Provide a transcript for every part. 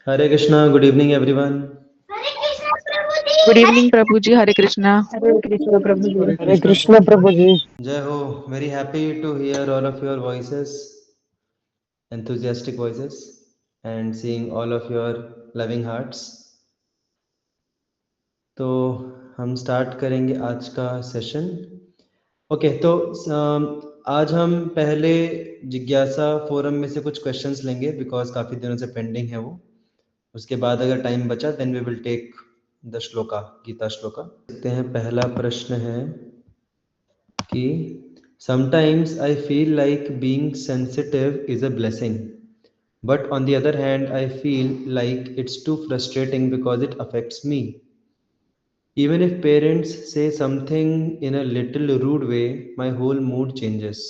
Hare Krishna, good evening everyone. Good evening Prabhu ji. Hare Krishna. Hare Krishna Prabhu ji. Hare Krishna Prabhu ji. Jai Ho, very happy to hear all of your voices, enthusiastic voices, and seeing all of your loving hearts. तो हम start करेंगे आज का session. Okay, तो आज हम पहले जिज्ञासा फोरम में से कुछ क्वेश्चंस लेंगे बिकॉज काफ़ी दिनों से पेंडिंग है वो। उसके बाद अगर टाइम बचा then we will take the shloka, Gita shloka. देखते हैं, पहला प्रश्न है कि sometimes I feel like being sensitive is a blessing, but on the other hand I feel like it's too frustrating because it affects me. Even if parents say something in a little rude way, my whole mood changes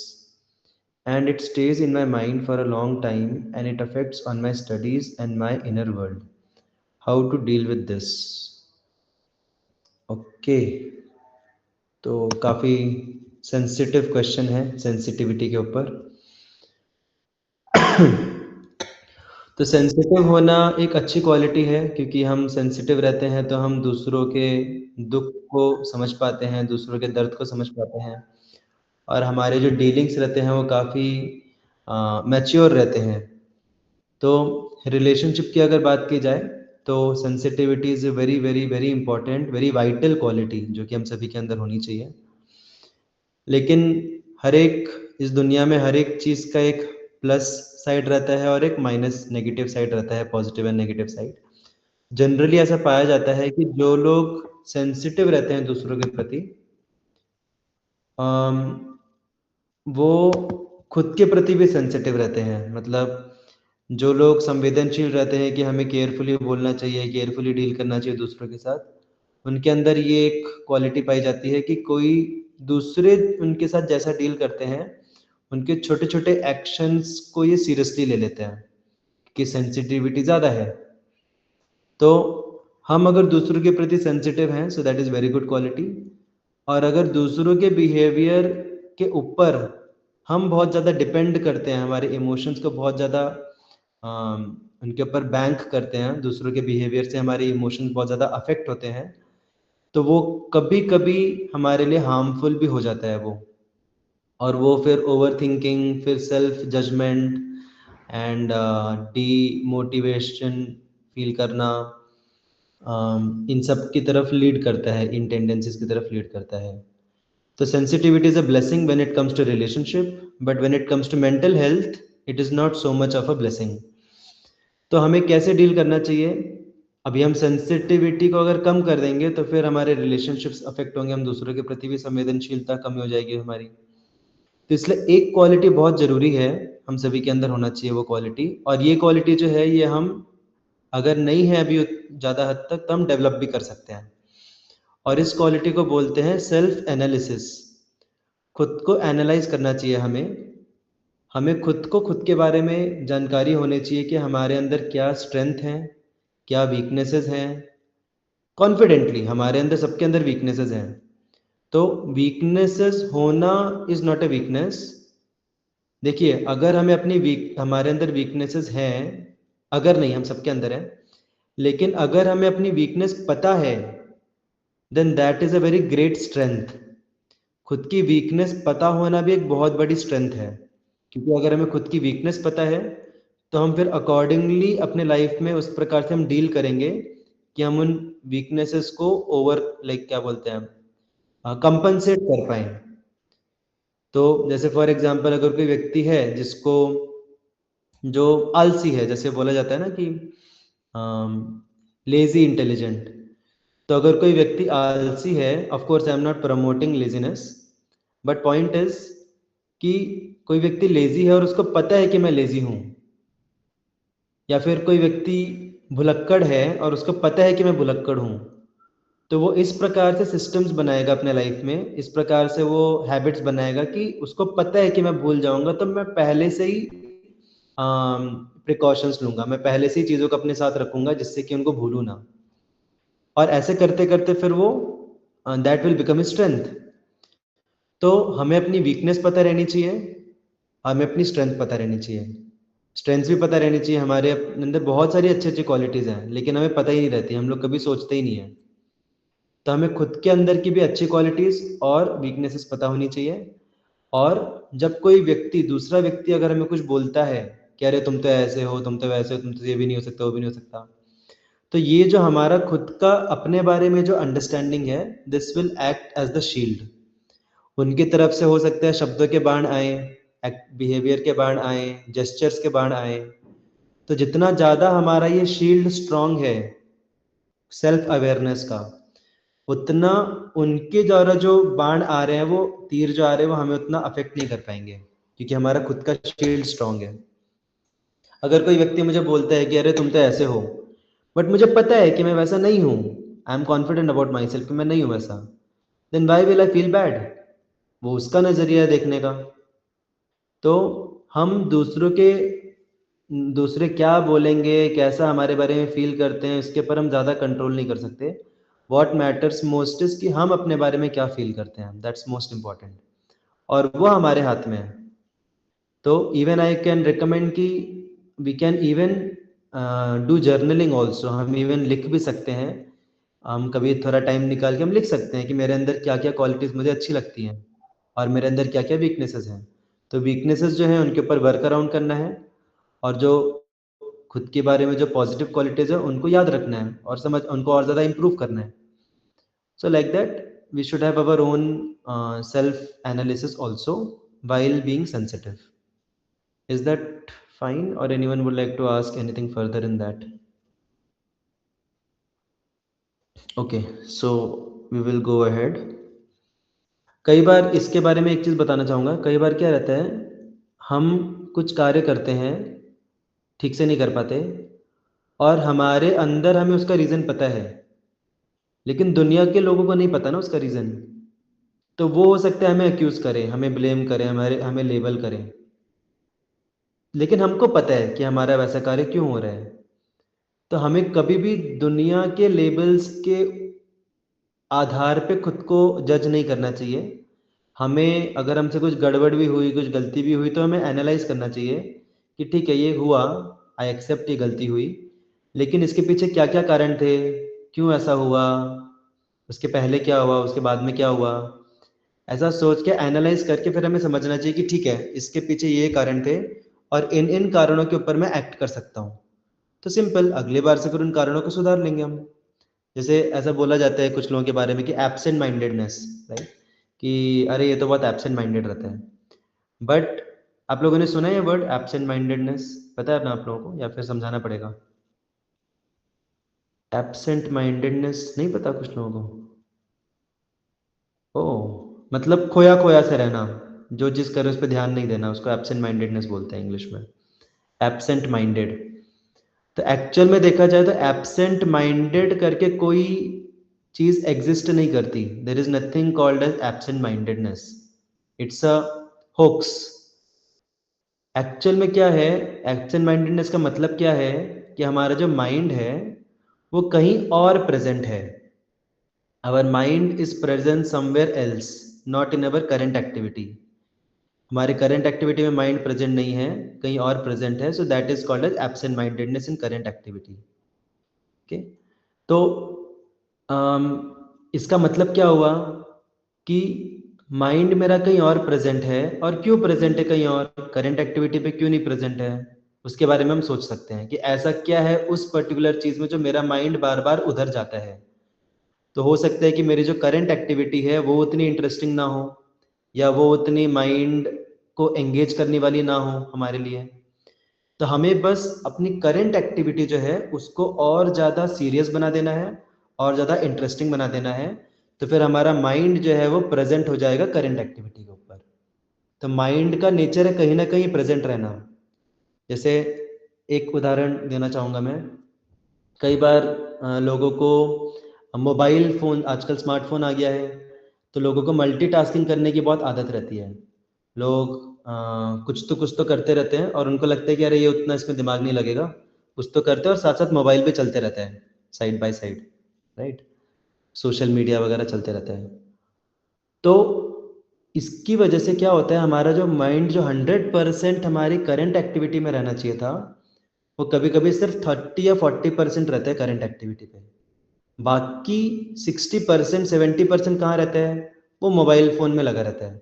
and it stays in my mind for a long time and it affects on my studies and my inner world. How to deal with this? Okay, तो काफ़ी sensitive question है sensitivity के ऊपर। तो sensitive होना एक अच्छी quality है क्योंकि हम सेंसिटिव रहते हैं तो हम दूसरों के दुख को समझ पाते हैं, दूसरों के दर्द को समझ पाते हैं और हमारे जो डीलिंग्स रहते हैं वो काफ़ी मैच्योर रहते हैं। तो रिलेशनशिप की अगर बात की जाए तो sensitivity is a very very very important, very vital quality जो कि हम सभी के अंदर होनी चाहिए। लेकिन हर एक इस दुनिया में हर एक चीज़ का एक प्लस साइड रहता है और एक माइनस नेगेटिव साइड रहता है, positive and negative side. Generally ऐसा पाया जाता है कि जो लोग सेंसिटिव रहते हैं दूसरों के प्रति, वो खुद के प्रति भी सेंसिटिव रहते हैं। मतलब जो लोग संवेदनशील रहते हैं कि हमें केयरफुली बोलना चाहिए, केयरफुली डील करना चाहिए दूसरों के साथ, उनके अंदर ये एक क्वालिटी पाई जाती है कि कोई दूसरे उनके साथ जैसा डील करते हैं, उनके छोटे-छोटे एक्शंस को ये सीरियसली ले लेते हैं कि सेंसिटिविटी ज़्यादा है। तो हम अगर दूसरों के प्रति सेंसिटिव हैं सो that is very good quality. और अगर दूसरों के बिहेवियर के ऊपर हम बहुत ज़्यादा डिपेंड करते हैं, हमारे इमोशंस को बहुत ज़्यादा उनके ऊपर बैंक करते हैं, दूसरों के बिहेवियर से हमारे इमोशंस बहुत ज़्यादा अफेक्ट होते हैं, तो वो कभी-कभी हमारे लिए हार्मफुल भी हो जाता है वो। और वो फिर ओवरथिंकिंग, फिर self judgement and demotivation feel करना, इन सब की तरफ लीड करता है, इन टेंडेंसीज की तरफ लीड करता है। तो sensitivity is a blessing when it comes to relationship, but when it comes to mental health it is not so much of a blessing. तो हमें कैसे डील करना चाहिए? अभी हम सेंसिटिविटी को अगर कम कर देंगे तो फिर हमारे रिलेशनशिप्स अफेक्ट होंगे, हम दूसरों के प्रति भी संवेदनशीलता कम हो जाएगी हमारी। तो इसलिए एक क्वालिटी बहुत ज़रूरी है, हम सभी के अंदर होना चाहिए वो क्वालिटी। और ये क्वालिटी जो है ये हम अगर नहीं है अभी ज़्यादा हद तक तो हम डेवलप भी कर सकते हैं। और इस क्वालिटी को बोलते हैं सेल्फ एनालिसिस। खुद को एनालाइज करना चाहिए हमें। हमें खुद को खुद के बारे में जानकारी होनी चाहिए कि हमारे अंदर क्या स्ट्रेंथ हैं, क्या वीकनेसेस हैं। कॉन्फिडेंटली हमारे अंदर, सबके अंदर वीकनेसेस हैं। तो वीकनेसेस होना इज़ नॉट अ वीकनेस। देखिए, अगर हमें अपनी हमारे अंदर वीकनेसेस हैं, अगर नहीं, हम सबके अंदर हैं, लेकिन अगर हमें अपनी वीकनेस पता है then that is a very great strength. खुद की वीकनेस पता होना भी एक बहुत बड़ी स्ट्रेंथ है, क्योंकि अगर हमें खुद की वीकनेस पता है तो हम फिर अकॉर्डिंगली अपने लाइफ में उस प्रकार से हम डील करेंगे कि हम उन वीकनेसेस को ओवर, लाइक क्या बोलते हैं, कंपनसेट कर पाएँ। तो जैसे फॉर एग्जांपल अगर कोई व्यक्ति है जिसको, जो आलसी है, जैसे बोला जाता है ना कि लेजी इंटेलिजेंट। तो अगर कोई व्यक्ति आलसी है, of course I am not promoting laziness, but point is कि कोई व्यक्ति लेजी है और उसको पता है कि मैं लेजी हूँ, या फिर कोई व्यक्ति भुलक्कड़ है और उसको पता है कि मैं भुलक्कड़ हूँ, तो वो इस प्रकार से सिस्टम्स बनाएगा अपने लाइफ में, इस प्रकार से वो हैबिट्स बनाएगा कि उसको पता है कि मैं भूल जाऊंगा, तो मैं पहले से ही प्रिकॉशंस लूंगा, मैं पहले से ही चीज़ों को अपने साथ रखूंगा जिससे कि उनको भूलूँ ना। और ऐसे करते करते फिर वो that will become a strength. तो हमें अपनी वीकनेस पता रहनी चाहिए, हमें अपनी स्ट्रेंथ पता रहनी चाहिए। स्ट्रेंथ्स भी पता रहनी चाहिए। हमारे अंदर बहुत सारी अच्छी अच्छी क्वालिटीज़ हैं, लेकिन हमें पता ही नहीं रहती, हम लोग कभी सोचते ही नहीं है। तो हमें खुद के अंदर की भी अच्छी क्वालिटीज़ और वीकनेसेस पता होनी चाहिए। और जब कोई व्यक्ति, दूसरा व्यक्ति अगर हमें कुछ बोलता है कि अरे तुम तो ऐसे हो, तुम तो वैसे हो, तुम तो ये भी नहीं हो सकता, वो भी नहीं हो सकता, तो ये जो हमारा खुद का अपने बारे में जो अंडरस्टैंडिंग है, this will act as the shield. उनकी तरफ से हो सकता है शब्दों के बाण आए, बिहेवियर के बाण आए, जेस्चर्स के बाण आए। तो जितना ज़्यादा हमारा ये शील्ड स्ट्रांग है सेल्फ अवेयरनेस का, उतना उनके द्वारा जो बाण आ रहे हैं, वो तीर जो आ रहे हैं, वो हमें उतना अफेक्ट नहीं कर पाएंगे, क्योंकि हमारा खुद का शील्ड स्ट्रांग है। अगर कोई व्यक्ति मुझे बोलता है कि अरे तुम तो ऐसे हो, बट मुझे पता है कि मैं वैसा नहीं हूँ, I am confident about myself कि मैं नहीं हूँ वैसा, then why will I feel bad? वो उसका नज़रिया है देखने का। तो हम दूसरे क्या बोलेंगे, कैसा हमारे बारे में फील करते हैं, इसके पर हम ज़्यादा कंट्रोल नहीं कर सकते। वॉट मैटर्स मोस्ट इज़ कि हम अपने बारे में क्या फील करते हैं, दैट्स मोस्ट इम्पॉर्टेंट, और वो हमारे हाथ में है। तो इवन आई कैन रिकमेंड कि we can even do journaling also. हम इवन लिख भी सकते हैं, हम कभी थोड़ा टाइम निकाल के हम लिख सकते हैं कि मेरे अंदर क्या क्या क्वालिटीज़ मुझे अच्छी लगती हैं और मेरे अंदर क्या क्या वीकनेसेस हैं। तो वीकनेसेस जो हैं उनके ऊपर वर्क अराउंड करना है, और जो खुद के बारे में जो पॉजिटिव क्वालिटीज़ है उनको याद रखना है और समझ उनको और ज़्यादा इम्प्रूव करना है। So like that, we should have our own self-analysis also while being sensitive. Is that fine, or anyone would like to ask anything further in that? Okay, so we will go ahead. कई बार इसके बारे में एक चीज़ बताना चाहूँगा। कई बार क्या रहता है, हम कुछ कार्य करते हैं, ठीक से नहीं कर पाते, और हमारे अंदर हमें उसका रीज़न पता है, लेकिन दुनिया के लोगों को नहीं पता ना उसका रीज़न। तो वो हो सकता है हमें अक्यूज़ करें, हमें ब्लेम करें, हमें लेबल करें, लेकिन हमको पता है कि हमारा वैसा कार्य क्यों हो रहा है। तो हमें कभी भी दुनिया के लेबल्स के आधार पे खुद को जज नहीं करना चाहिए। हमें अगर हमसे कुछ गड़बड़ भी हुई, कुछ गलती भी हुई, तो हमें एनालाइज़ करना चाहिए कि ठीक है ये हुआ, आई एक्सेप्ट ये गलती हुई, लेकिन इसके पीछे क्या-क्या कारण थे? क्यों ऐसा हुआ? उसके पहले क्या हुआ? उसके बाद में क्या हुआ? ऐसा सोच के एनालाइज़ करके फिर हमें समझना चाहिए कि ठीक है, इसके पीछे ये कारण थे और इन-इन कारणों के ऊपर मैं एक्ट कर सकता हूँ। तो सिंपल, अगली बार से फिर उन कारणों को सुधार लेंगे हम। जैसे ऐसा बोला जाता है कुछ लोगों के बारे में कि एब्सेंट माइंडेडनेस, राइट? कि अरे ये तो बहुत एब्सेंट माइंडेड रहता है। बट आप लोगों ने सुना है ये वर्ड एब्सेंट माइंडेडनेस? पता है ना आप लोगों को, या फिर समझाना पड़ेगा? एब्सेंट माइंडेडनेस नहीं पता कुछ लोगों को? ओह! मतलब खोया-खोया सा रहना, जो चीज़ कर रहे हो उस पे ध्यान नहीं देना, उसको एब्सेंट माइंडेडनेस बोलते हैं इंग्लिश में। Absent minded. तो एक्चुअल में देखा जाए तो एब्सेंट माइंडेड करके कोई चीज़ एग्ज़िस्ट नहीं करती। There is nothing called as absent mindedness. It's a hoax. Actual में क्या है, एब्सेंट माइंडेडनेस का मतलब क्या है कि हमारा जो माइंड है, वो कहीं और प्रेज़ेंट है। Our mind is present somewhere else, not in our current activity. हमारे करंट एक्टिविटी में माइंड प्रेज़ेंट नहीं है, कहीं और प्रेज़ेंट है, so that is called as absent mindedness in current activity. Okay? तो इसका मतलब क्या हुआ कि माइंड मेरा कहीं और प्रेजेंट है, और क्यों प्रेजेंट है कहीं और, करंट एक्टिविटी पे क्यों नहीं प्रेजेंट है, उसके बारे में हम सोच सकते हैं कि ऐसा क्या है उस पर्टिकुलर चीज़ में जो मेरा माइंड बार बार उधर जाता है। तो हो सकता है कि मेरी जो करंट एक्टिविटी है वो उतनी इंटरेस्टिंग ना हो, या वो उतनी माइंड को एंगेज करने वाली ना हो हमारे लिए। तो हमें बस अपनी करंट एक्टिविटी जो है उसको और ज़्यादा सीरियस बना देना है और ज़्यादा इंटरेस्टिंग बना देना है। तो फिर हमारा माइंड जो है वो प्रेजेंट हो जाएगा करंट एक्टिविटी के ऊपर। तो माइंड का नेचर है कहीं ना कहीं प्रेजेंट रहना। जैसे एक उदाहरण देना चाहूँगा मैं। कई बार लोगों को मोबाइल फ़ोन, आजकल स्मार्टफ़ोन आ गया है, तो लोगों को मल्टीटास्किंग करने की बहुत आदत रहती है। लोग कुछ तो करते रहते हैं और उनको लगता है कि अरे ये उतना इसमें दिमाग नहीं लगेगा, कुछ तो करते हैं और साथ-साथ मोबाइल पे चलते रहता है, side by side, right? Social media वगैरह चलते रहता है। तो इसकी वजह से क्या होता है, हमारा जो माइंड जो 100% हमारी करंट एक्टिविटी में रहना चाहिए था, वो कभी कभी सिर्फ 30 या 40% रहता है करंट एक्टिविटी पे। बाकी 60% 70% कहाँ रहता है, वो मोबाइल फ़ोन में लगा रहता है।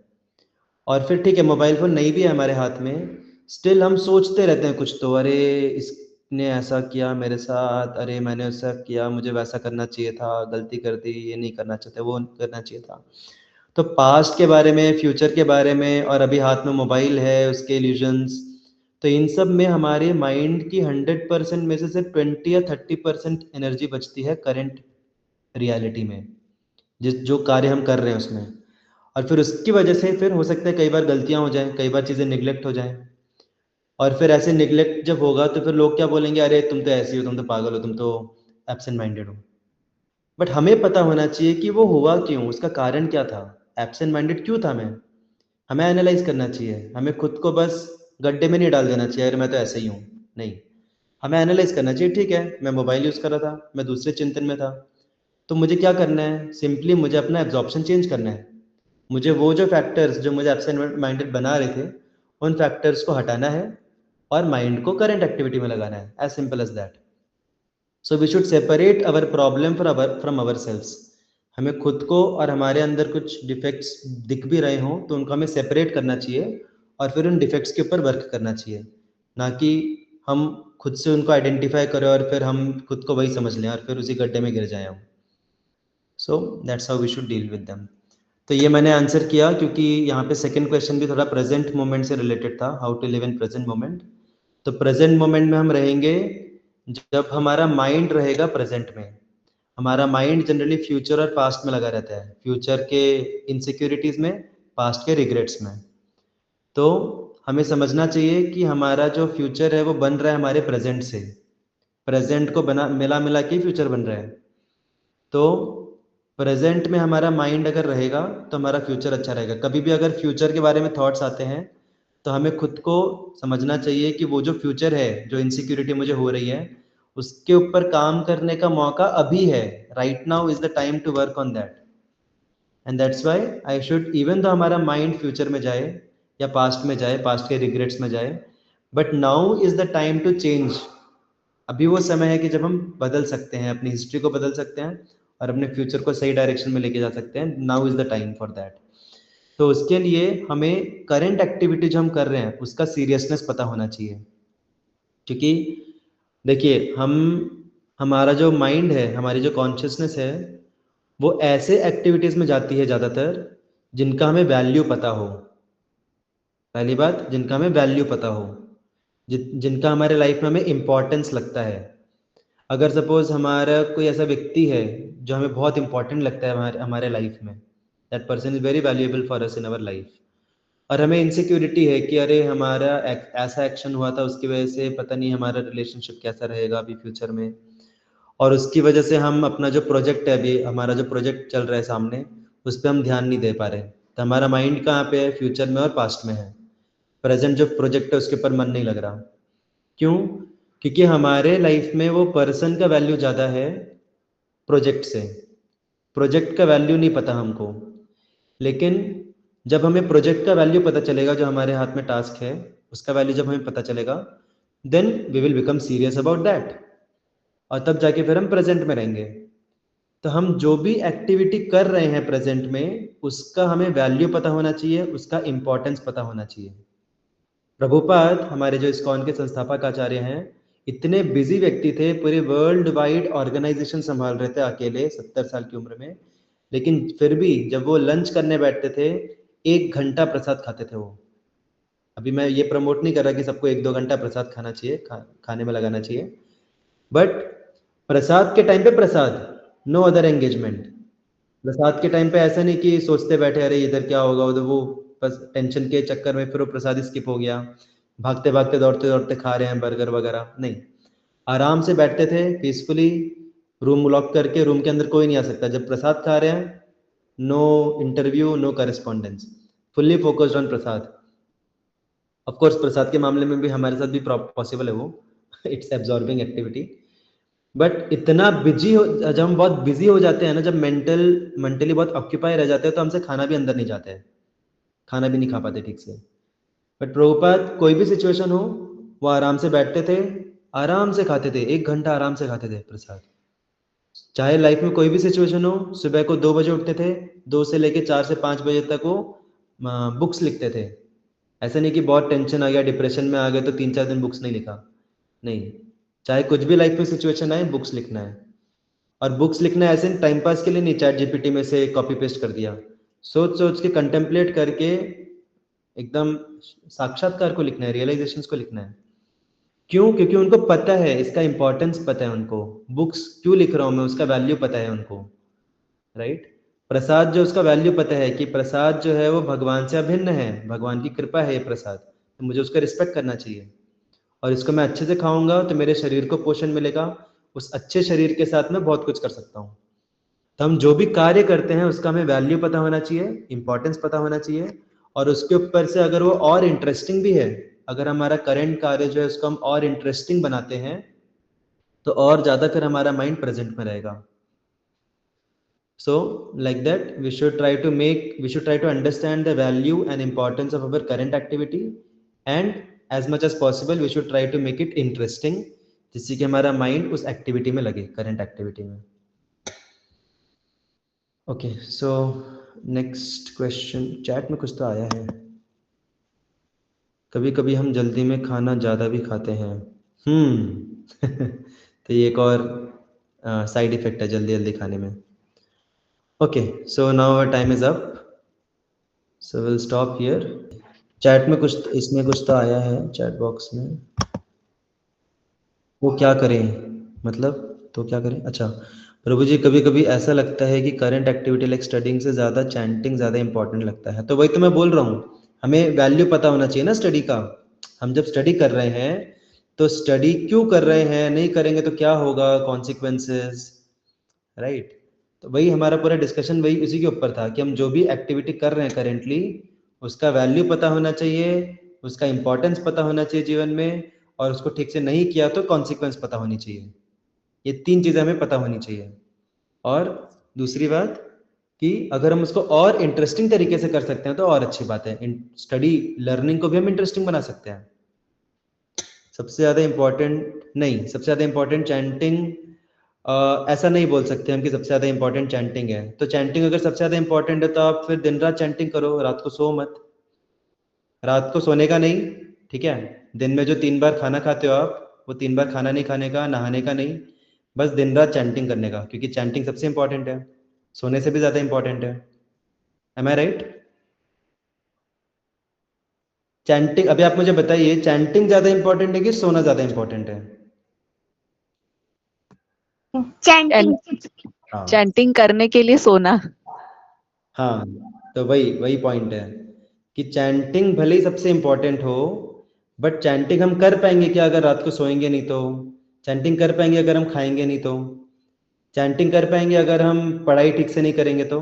और फिर ठीक है, मोबाइल फ़ोन नहीं भी है हमारे हाथ में, स्टिल हम सोचते रहते हैं कुछ तो, अरे इसने ऐसा किया मेरे साथ, अरे मैंने ऐसा किया, मुझे वैसा करना चाहिए था, गलती कर दी, ये नहीं करना चाहते, वो करना चाहिए था। तो पास्ट के बारे में, फ्यूचर के बारे में, और अभी हाथ में मोबाइल है, उसके इल्यूजन्स, तो इन सब में हमारे माइंड की 100% में से सिर्फ 20 या 30% एनर्जी बचती है करंट रियलिटी में, जिस जो कार्य हम कर रहे हैं उसमें। और फिर उसकी वजह से फिर हो सकता है कई बार गलतियाँ हो जाएँ, कई बार चीज़ें निग्लेक्ट हो जाएँ। और फिर ऐसे निग्लेक्ट जब होगा तो फिर लोग क्या बोलेंगे, अरे तुम तो ऐसी हो, तुम तो पागल हो, तुम तो एब्सेंट माइंडेड हो। बट हमें पता होना चाहिए कि वो हुआ क्यों, उसका कारण क्या था, एब्सेंट माइंडेड क्यों था मैं। हमें एनालाइज करना चाहिए, हमें खुद को बस गड्ढे में नहीं डाल देना चाहिए, अरे मैं तो ऐसे ही हूँ। नहीं, हमें एनालाइज करना चाहिए, ठीक है मैं मोबाइल यूज़ कर रहा था, मैं दूसरे चिंतन में था, तो मुझे क्या करना है, सिंपली मुझे अपना एब्जॉर्प्शन चेंज करना है। मुझे वो जो फैक्टर्स जो मुझे एब्सेंट माइंडेड बना रहे थे, उन फैक्टर्स को हटाना है और माइंड को करंट एक्टिविटी में लगाना है, as simple as that. So we should separate our problem from our selves. हमें खुद को और हमारे अंदर कुछ डिफेक्ट्स दिख भी रहे हों तो उनको हमें सेपरेट करना चाहिए और फिर उन डिफेक्ट्स के ऊपर वर्क करना चाहिए, ना कि हम खुद से उनको आइडेंटिफाई करें और फिर हम खुद को वही समझ लें और फिर उसी गड्ढे में गिर जाएं हम। So that's how we should deal with them. तो ये मैंने आंसर किया क्योंकि यहाँ पे सेकंड क्वेश्चन भी थोड़ा प्रेजेंट मोमेंट से रिलेटेड था, how to live in present moment. तो प्रेजेंट मोमेंट में हम रहेंगे जब हमारा माइंड रहेगा प्रेजेंट में। हमारा माइंड जनरली फ्यूचर और पास्ट में लगा रहता है, फ्यूचर के इनसिक्योरिटीज में, पास्ट के रिग्रेट्स में। तो हमें समझना चाहिए कि हमारा जो फ्यूचर है वो बन रहा है हमारे प्रेजेंट से, प्रेजेंट को बना मिला मिला के फ्यूचर बन रहा है। तो प्रेजेंट में हमारा माइंड अगर रहेगा तो हमारा फ्यूचर अच्छा रहेगा। कभी भी अगर फ्यूचर के बारे में थॉट्स आते हैं तो हमें खुद को समझना चाहिए कि वो जो फ्यूचर है, जो इनसिक्योरिटी मुझे हो रही है, उसके ऊपर काम करने का मौका अभी है। Right now is the time to work on that. And that's why I should, even तो हमारा माइंड फ्यूचर में जाए या पास्ट में जाए, पास्ट के रिग्रेट्स में जाए, but now is the time to change. अभी वो समय है कि जब हम बदल सकते हैं, अपनी हिस्ट्री को बदल सकते हैं और अपने फ्यूचर को सही डायरेक्शन में लेके जा सकते हैं। Now is the time for that. तो उसके लिए हमें करंट एक्टिविटी जो हम कर रहे हैं उसका सीरियसनेस पता होना चाहिए। क्योंकि देखिए, हमारा जो माइंड है, हमारी जो कॉन्शियसनेस है, वो ऐसे एक्टिविटीज़ में जाती है ज़्यादातर जिनका हमें वैल्यू पता हो। पहली बात, जिनका हमें वैल्यू पता हो, जिनका हमारे लाइफ में हमें इम्पोर्टेंस लगता है। अगर सपोज हमारा कोई ऐसा व्यक्ति है जो हमें बहुत इंपॉर्टेंट लगता है हमारे हमारे लाइफ में, that person is very valuable for us in our life, और हमें इनसिक्योरिटी है कि अरे हमारा ऐसा एक्शन हुआ था, उसकी वजह से पता नहीं हमारा रिलेशनशिप कैसा रहेगा अभी फ्यूचर में, और उसकी वजह से हम अपना जो प्रोजेक्ट है, अभी हमारा जो प्रोजेक्ट चल रहा है सामने, उस पर हम ध्यान नहीं दे पा रहे। तो हमारा माइंड कहाँ पे है, फ्यूचर में और पास्ट में है। प्रेजेंट जो प्रोजेक्ट है उसके ऊपर मन नहीं लग रहा। क्यों? क्योंकि हमारे लाइफ में वो पर्सन का वैल्यू ज़्यादा है प्रोजेक्ट से। प्रोजेक्ट का वैल्यू नहीं पता हमको। लेकिन जब हमें प्रोजेक्ट का वैल्यू पता चलेगा, जो हमारे हाथ में टास्क है उसका वैल्यू जब हमें पता चलेगा, then we will become serious about that, और तब जाके फिर हम प्रेजेंट में रहेंगे। तो हम जो भी एक्टिविटी कर रहे हैं प्रेजेंट में, उसका हमें वैल्यू पता होना चाहिए, उसका इम्पोर्टेंस पता होना चाहिए। प्रभुपाद, हमारे जो इस्कॉन के संस्थापक आचार्य हैं, इतने बिजी व्यक्ति थे, पूरे वर्ल्ड वाइड ऑर्गेनाइजेशन संभाल रहे थे अकेले 70 साल की उम्र में। लेकिन फिर भी जब वो लंच करने बैठते थे, 1 घंटा प्रसाद खाते थे वो। अभी मैं ये प्रमोट नहीं कर रहा कि सबको 1-2 घंटा प्रसाद खाना चाहिए, खाने में लगाना चाहिए, बट प्रसाद के टाइम पे प्रसाद, नो अदर एंगेजमेंट। प्रसाद के टाइम पे ऐसा नहीं कि सोचते बैठे अरे इधर क्या होगा उधर, वो बस टेंशन के चक्कर में फिर वो प्रसाद ही स्किप हो गया, भागते भागते दौड़ते दौड़ते खा रहे हैं बर्गर वगैरह। नहीं, आराम से बैठते थे पीसफुली, रूम लॉक करके, रूम के अंदर कोई नहीं आ सकता। जब प्रसाद खा रहे हैं, no interview, no correspondence, fully focused on prasad. Of course prasad के मामले में भी हमारे साथ भी पॉसिबल है वो इट्स एब्जॉर्बिंग एक्टिविटी। बट इतना बिजी हो, जब हम बहुत बिजी हो जाते हैं ना, जब मेंटली बहुत ऑक्यूपाई रह जाते हैं, तो हमसे खाना भी अंदर नहीं जाता है। खाना भी नहीं खा पाते ठीक से। बट प्रभुपाद कोई भी सिचुएशन हो वो आराम से बैठते थे, आराम से खाते थे, 1 घंटा आराम से खाते थे प्रसाद। चाहे लाइफ में कोई भी सिचुएशन हो, सुबह को 2 बजे उठते थे, 2 से लेके 4 से 5 बजे तक वो बुक्स लिखते थे। ऐसा नहीं कि बहुत टेंशन आ गया, डिप्रेशन में आ गए तो 3-4 दिन बुक्स नहीं लिखा, नहीं। चाहे कुछ भी लाइफ में सिचुएशन आए, बुक्स लिखना है। और बुक्स लिखना ऐसे टाइम पास के लिए नहीं, चैट जीपीटी में से कॉपी पेस्ट कर दिया। सोच सोच के कंटेम्पलेट करके एकदम साक्षात्कार को लिखना है, रियलाइजेशंस को लिखना है। क्यों? क्योंकि उनको पता है, इसका इंपॉर्टेंस पता है उनको। बुक्स क्यों लिख रहा हूँ मैं, उसका वैल्यू पता है उनको, राइट। प्रसाद जो, उसका वैल्यू पता है कि प्रसाद जो है वो भगवान से अभिन्न है, भगवान की कृपा है ये प्रसाद, तो मुझे उसका रिस्पेक्ट करना चाहिए। और इसको मैं अच्छे से खाऊंगा तो मेरे शरीर को पोषण मिलेगा, उस अच्छे शरीर के साथ मैं बहुत कुछ कर सकता हूँ। तो हम जो भी कार्य करते हैं उसका हमें वैल्यू पता होना चाहिए, इंपॉर्टेंस पता होना चाहिए, और उसके ऊपर से अगर वो और इंटरेस्टिंग भी है, अगर हमारा करंट कार्य जो है उसको हम और इंटरेस्टिंग बनाते हैं तो और ज़्यादा फिर हमारा माइंड प्रेजेंट में रहेगा। So like that we should try to understand the value and importance of our current activity, and as much as possible we should try to make it interesting, जिससे कि हमारा माइंड उस activity में लगे, current activity में। Okay, so next question, chat में कुछ तो आया है। कभी कभी हम जल्दी में खाना ज़्यादा भी खाते हैं। तो ये एक और साइड इफेक्ट है जल्दी जल्दी खाने में। Okay, so now our time is up, so will stop here. Chat में कुछ, इसमें कुछ तो आया है चैट बॉक्स में। वो क्या करें, मतलब तो क्या करें? अच्छा, प्रभु जी कभी कभी ऐसा लगता है कि करंट एक्टिविटी लाइक स्टडिंग से ज़्यादा चैंटिंग ज़्यादा इंपॉर्टेंट लगता है। तो वही तो मैं बोल रहा हूँ, हमें वैल्यू पता होना चाहिए ना स्टडी का। हम जब स्टडी कर रहे हैं तो स्टडी क्यों कर रहे हैं, नहीं करेंगे तो क्या होगा, कॉन्सिक्वेंसेस, राइट। तो वही हमारा पूरा डिस्कशन वही उसी के ऊपर था कि हम जो भी एक्टिविटी कर रहे हैं करेंटली, उसका वैल्यू पता होना चाहिए, उसका इंपॉर्टेंस पता होना चाहिए जीवन में, और उसको ठीक से नहीं किया तो कॉन्सिक्वेंस पता होनी चाहिए। ये 3 चीज़ें हमें पता होनी चाहिए। और दूसरी बात कि अगर हम उसको और इंटरेस्टिंग तरीके से कर सकते हैं तो और अच्छी बात है। स्टडी लर्निंग को भी हम इंटरेस्टिंग बना सकते हैं। सबसे ज़्यादा इम्पोर्टेंट नहीं, सबसे ज़्यादा इम्पोर्टेंट चैंटिंग, ऐसा नहीं बोल सकते हम कि सबसे ज़्यादा इम्पोर्टेंट चैंटिंग है। तो चैंटिंग अगर सबसे ज़्यादा इम्पोर्टेंट है तो आप फिर दिन रात चैंटिंग करो, रात को सो मत। रात को सोने का नहीं, ठीक है। दिन में जो 3 बार खाना खाते हो आप, वो 3 बार खाना नहीं खाने का, नहाने का नहीं, बस दिन रात चैंटिंग करने का, क्योंकि चैंटिंग सबसे इम्पोर्टेंट है, सोने से भी ज़्यादा इम्पोर्टेंट है। एम आई राइट? चैंटिंग, अभी आप मुझे बताइए, चैंटिंग ज़्यादा इम्पोर्टेंट है कि सोना ज़्यादा इम्पोर्टेंट है? चैंटिंग। हाँ चैंटिंग करने के लिए सोना। हाँ, तो वही वही पॉइंट है कि चैंटिंग भले ही सबसे इम्पोर्टेंट हो, बट चैंटिंग हम कर पाएंगे क्या अगर रात को सोएंगे नहीं तो? चैंटिंग कर पाएंगे अगर हम खाएंगे नहीं तो? चैंटिंग कर पाएंगे अगर हम पढ़ाई ठीक से नहीं करेंगे तो?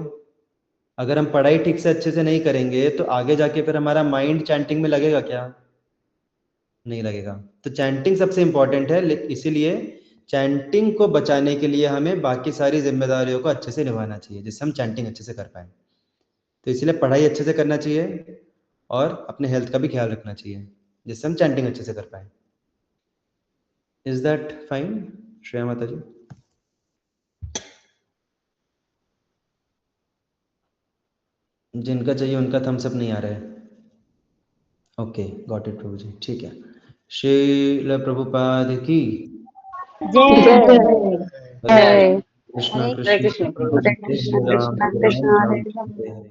अगर हम पढ़ाई ठीक से अच्छे से नहीं करेंगे तो आगे जाके फिर हमारा माइंड चैंटिंग में लगेगा क्या? नहीं लगेगा। तो चैंटिंग सबसे इम्पोर्टेंट है, इसीलिए चैंटिंग को बचाने के लिए हमें बाकी सारी जिम्मेदारियों को अच्छे से निभाना चाहिए, जिससे हम चैंटिंग अच्छे से कर पाएँ। तो इसलिए पढ़ाई अच्छे से करना चाहिए और अपने हेल्थ का भी ख्याल रखना चाहिए, जिससे हम चैंटिंग अच्छे से कर पाएँ। इज दैट फाइन श्रेया माता जी? जिनका चाहिए उनका थम्स अप नहीं आ रहा है। ओके, गॉट इट प्रभु जी, ठीक है। श्रील प्रभुपाद की जय। कृष्णा हरे कृष्ण कृष्ण प्रभु। हरे राम कृष्ण कृष्ण हरे हरे हरे।